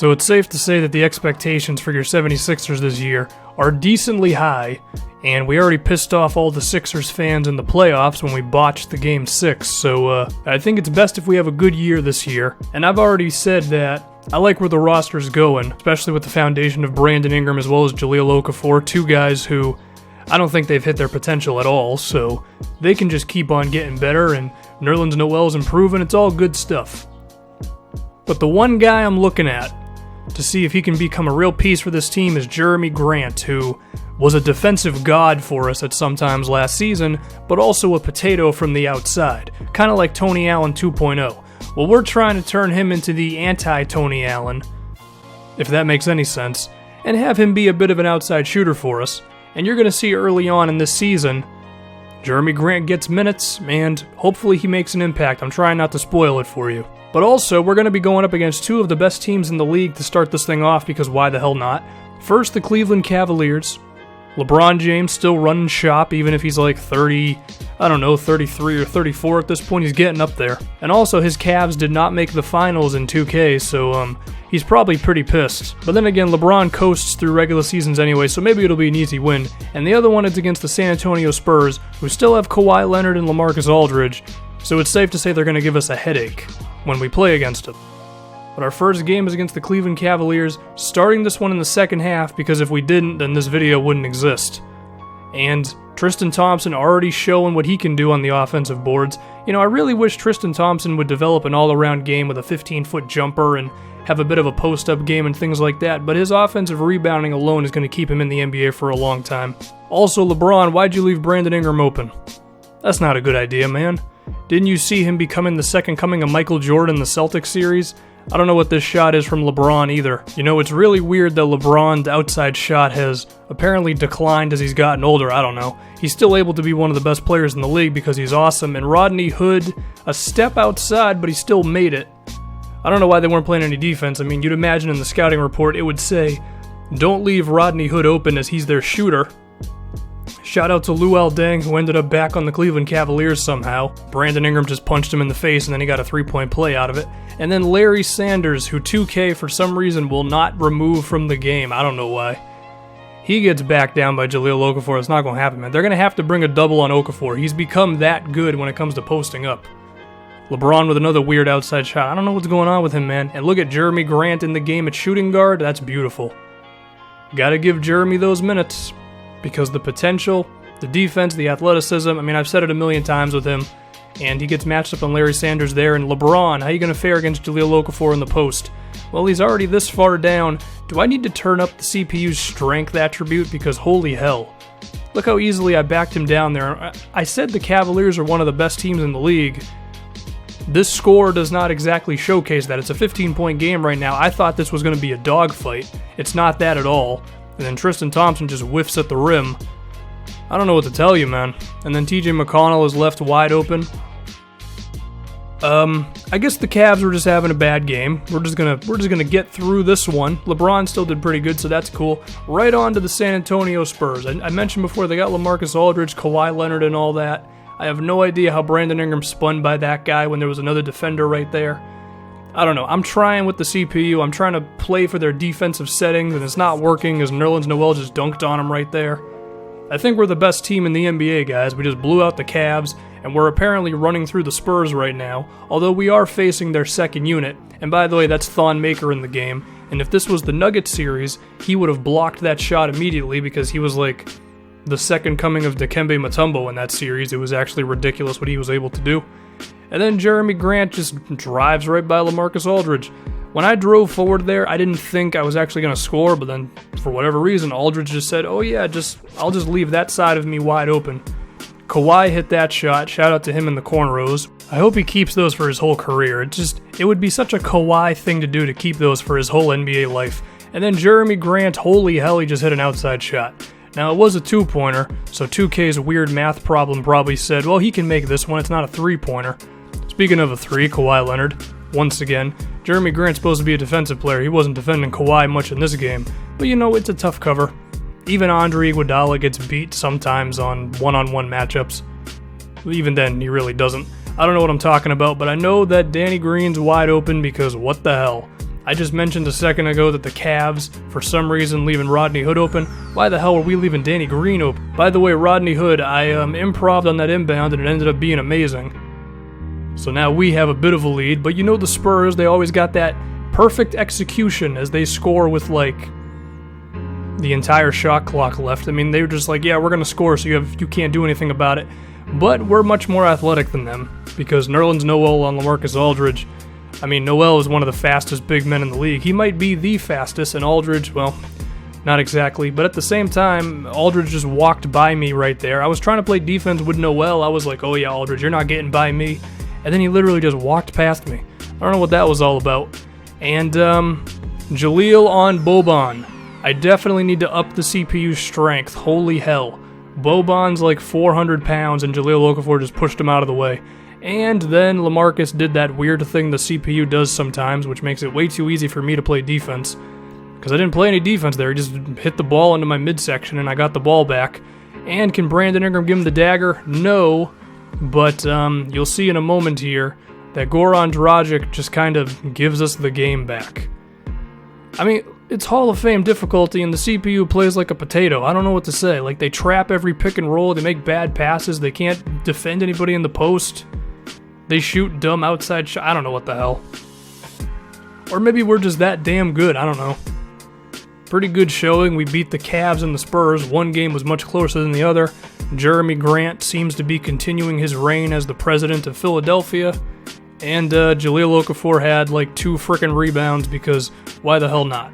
So it's safe to say that the expectations for your 76ers this year are decently high, and we already pissed off all the Sixers fans in the playoffs when we botched the Game 6, so I think it's best if we have a good year this year. And I've already said that I like where the roster's going, especially with the foundation of Brandon Ingram as well as Jahlil Okafor, two guys who I don't think they've hit their potential at all, so they can just keep on getting better, and Nerlens Noel's improving. It's all good stuff. But the one guy I'm looking at to see if he can become a real piece for this team is Jeremy Grant, who was a defensive god for us at some times last season, but also a potato from the outside, kind of like Tony Allen 2.0. Well, we're trying to turn him into the anti-Tony Allen, if that makes any sense, and have him be a bit of an outside shooter for us. And you're going to see early on in this season, Jeremy Grant gets minutes, and hopefully he makes an impact. I'm trying not to spoil it for you. But also, we're going to be going up against two of the best teams in the league to start this thing off, because why the hell not? First, the Cleveland Cavaliers. LeBron James still running shop, even if he's like 33 or 34 at this point. He's getting up there. And also, his Cavs did not make the finals in 2K, so he's probably pretty pissed. But then again, LeBron coasts through regular seasons anyway, so maybe it'll be an easy win. And the other one is against the San Antonio Spurs, who still have Kawhi Leonard and LaMarcus Aldridge, so it's safe to say they're going to give us a headache when we play against them. But our first game is against the Cleveland Cavaliers, starting this one in the second half, because if we didn't, then this video wouldn't exist. And Tristan Thompson already showing what he can do on the offensive boards. You know, I really wish Tristan Thompson would develop an all-around game with a 15-foot jumper and have a bit of a post-up game and things like that, but his offensive rebounding alone is going to keep him in the NBA for a long time. Also, LeBron, why'd you leave Brandon Ingram open? That's not a good idea, man. Didn't you see him becoming the second coming of Michael Jordan in the Celtics series? I don't know what this shot is from LeBron either. You know, it's really weird that LeBron's outside shot has apparently declined as he's gotten older. I don't know. He's still able to be one of the best players in the league because he's awesome. And Rodney Hood, a step outside, but he still made it. I don't know why they weren't playing any defense. I mean, you'd imagine in the scouting report it would say, don't leave Rodney Hood open as he's their shooter. Shout out to Luol Deng, who ended up back on the Cleveland Cavaliers somehow. Brandon Ingram just punched him in the face and then he got a three-point play out of it. And then Larry Sanders, who 2K for some reason will not remove from the game. I don't know why. He gets backed down by Jahlil Okafor. It's not going to happen, man. They're going to have to bring a double on Okafor. He's become that good when it comes to posting up. LeBron with another weird outside shot. I don't know what's going on with him, man. And look at Jeremy Grant in the game at shooting guard. That's beautiful. Gotta give Jeremy those minutes. Because the potential, the defense, the athleticism, I mean, I've said it a million times with him, and he gets matched up on Larry Sanders there. And LeBron, how are you going to fare against Jahlil Okafor in the post? Well, he's already this far down. Do I need to turn up the CPU's strength attribute? Because holy hell. Look how easily I backed him down there. I said the Cavaliers are one of the best teams in the league. This score does not exactly showcase that. It's a 15-point game right now. I thought this was going to be a dogfight. It's not that at all. And then Tristan Thompson just whiffs at the rim. I don't know what to tell you, man. And then TJ McConnell is left wide open. I guess the Cavs were just having a bad game. We're just gonna get through this one. LeBron still did pretty good, so that's cool. Right on to the San Antonio Spurs. I mentioned before they got LaMarcus Aldridge, Kawhi Leonard, and all that. I have no idea how Brandon Ingram spun by that guy when there was another defender right there. I don't know. I'm trying with the CPU. I'm trying to play for their defensive settings, and it's not working as Nerlens Noel just dunked on him right there. I think we're the best team in the NBA, guys. We just blew out the Cavs, and we're apparently running through the Spurs right now, although we are facing their second unit. And by the way, that's Thon Maker in the game. And if this was the Nuggets series, he would have blocked that shot immediately because he was like the second coming of Dikembe Mutombo in that series. It was actually ridiculous what he was able to do. And then Jeremy Grant just drives right by LaMarcus Aldridge. When I drove forward there, I didn't think I was actually going to score, but then for whatever reason, Aldridge just said, oh yeah, I'll just leave that side of me wide open. Kawhi hit that shot. Shout out to him in the cornrows. I hope he keeps those for his whole career. It would be such a Kawhi thing to do to keep those for his whole NBA life. And then Jeremy Grant, holy hell, he just hit an outside shot. Now, it was a two-pointer, so 2K's weird math problem probably said, well, he can make this one, it's not a three-pointer. Speaking of a three, Kawhi Leonard, once again, Jeremy Grant's supposed to be a defensive player. He wasn't defending Kawhi much in this game, but you know, it's a tough cover. Even Andre Iguodala gets beat sometimes on one-on-one matchups. Even then, he really doesn't. I don't know what I'm talking about, but I know that Danny Green's wide open because what the hell. I just mentioned a second ago that the Cavs, for some reason, leaving Rodney Hood open. Why the hell were we leaving Danny Green open? By the way, Rodney Hood, I improv'd on that inbound and it ended up being amazing. So now we have a bit of a lead, but you know the Spurs, they always got that perfect execution as they score with, like, the entire shot clock left. I mean, they were just like, yeah, we're going to score, so you can't do anything about it. But we're much more athletic than them, because Nerlens Noel on LaMarcus Aldridge, I mean, Noel is one of the fastest big men in the league. He might be the fastest, and Aldridge, well, not exactly. But at the same time, Aldridge just walked by me right there. I was trying to play defense with Noel. I was like, oh yeah, Aldridge, you're not getting by me. And then he literally just walked past me. I don't know what that was all about. And Jaleel on Boban. I definitely need to up the CPU strength. Holy hell. Boban's like 400 pounds and Jaleel Okafor just pushed him out of the way. And then LaMarcus did that weird thing the CPU does sometimes, which makes it way too easy for me to play defense. Because I didn't play any defense there. He just hit the ball into my midsection and I got the ball back. And can Brandon Ingram give him the dagger? No. But you'll see in a moment here that Goran Dragic just kind of gives us the game back. I mean, it's Hall of Fame difficulty and the CPU plays like a potato. I don't know what to say. Like, they trap every pick and roll, they make bad passes, they can't defend anybody in the post, they shoot dumb outside shots. I don't know what the hell. Or maybe we're just that damn good, I don't know. Pretty good showing. We beat the Cavs and the Spurs. One game was much closer than the other. Jeremy Grant seems to be continuing his reign as the president of Philadelphia. And Jaleel Okafor had like 2 frickin' rebounds because why the hell not?